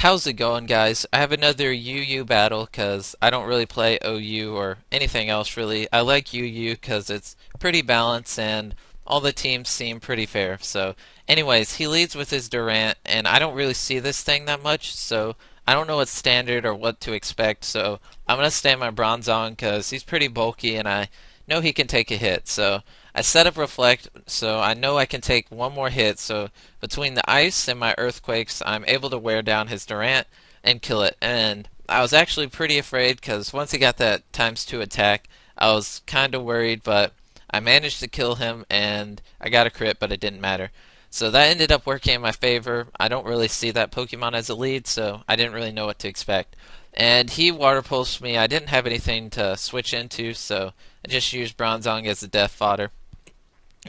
How's it going, guys? I have another UU battle because I don't really play OU or anything else really. I like UU because it's pretty balanced and all the teams seem pretty fair. So, anyways, he leads with his Durant, and I don't really see this thing that much, so I don't know what's standard or what to expect. So, I'm gonna stay my bronze on because he's pretty bulky and I know he can take a hit. So, I set up Reflect so I know I can take one more hit. So, between the ice and my earthquakes, I'm able to wear down his Durant and kill it. And I was actually pretty afraid because once he got that ×2 attack, I was kind of worried, but I managed to kill him and I got a crit, but it didn't matter. So that ended up working in my favor. I don't really see that Pokemon as a lead, so I didn't really know what to expect. And he water pulsed me. I didn't have anything to switch into, so I just used Bronzong as the death fodder.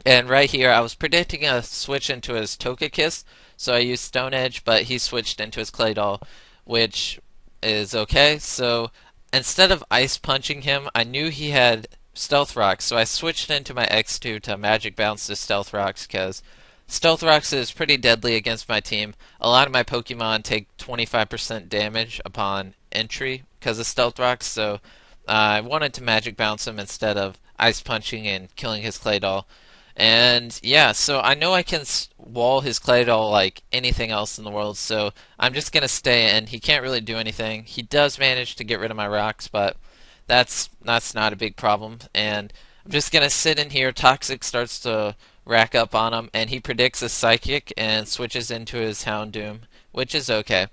And right here, I was predicting a switch into his Togekiss, so I used Stone Edge, but he switched into his Claydol, which is okay. So instead of Ice Punching him, I knew he had Stealth Rocks, so I switched into my X2 to Magic Bounce to Stealth Rocks, because Stealth Rocks is pretty deadly against my team. A lot of my Pokemon take 25% damage upon entry because of Stealth Rocks, so I wanted to Magic Bounce him instead of Ice Punching and killing his Claydol. And yeah, so I know I can wall his Claydol like anything else in the world, so I'm just gonna stay in. He can't really do anything. He does manage to get rid of my rocks, but that's not a big problem. And I'm just gonna sit in here. Toxic starts to rack up on him, and he predicts a Psychic and switches into his Houndoom, which is okay.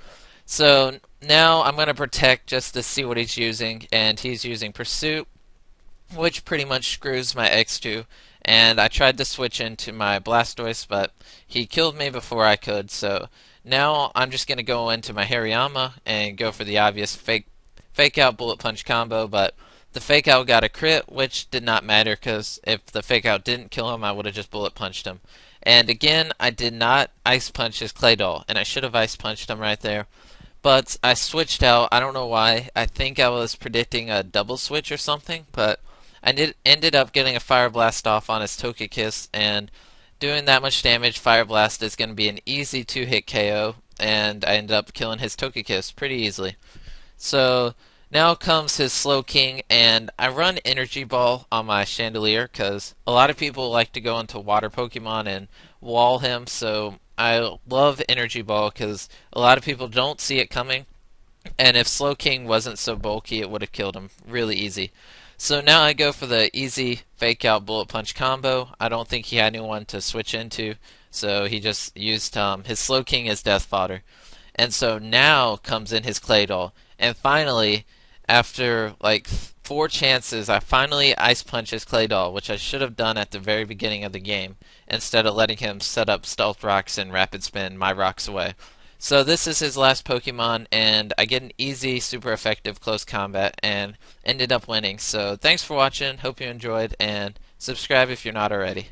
So now I'm gonna protect just to see what he's using, and he's using Pursuit, which pretty much screws my X2. And I tried to switch into my Blastoise, but he killed me before I could. So now I'm just going to go into my Hariyama and go for the obvious fake out bullet punch combo. But the fake out got a crit, which did not matter because if the fake out didn't kill him, I would have just bullet punched him. And again, I did not ice punch his Claydol, and I should have ice punched him right there. But I switched out. I don't know why. I think I was predicting a double switch or something, but ended up getting a Fire Blast off on his Togekiss, and doing that much damage, Fire Blast is going to be an easy 2-hit KO, and I ended up killing his Togekiss pretty easily. So now comes his Slowking, and I run Energy Ball on my Chandelier because a lot of people like to go into Water Pokemon and wall him, so I love Energy Ball because a lot of people don't see it coming, and if Slowking wasn't so bulky, it would have killed him really easy. So now I go for the easy fake out bullet punch combo. I don't think he had anyone to switch into, so he just used his Slowking as death fodder. And so now comes in his Claydol. And finally, after like 4 chances, I finally ice punch his Claydol, which I should have done at the very beginning of the game, instead of letting him set up Stealth Rocks and Rapid Spin my rocks away. So this is his last Pokemon, and I get an easy, super effective close combat, and ended up winning. So thanks for watching, hope you enjoyed, and subscribe if you're not already.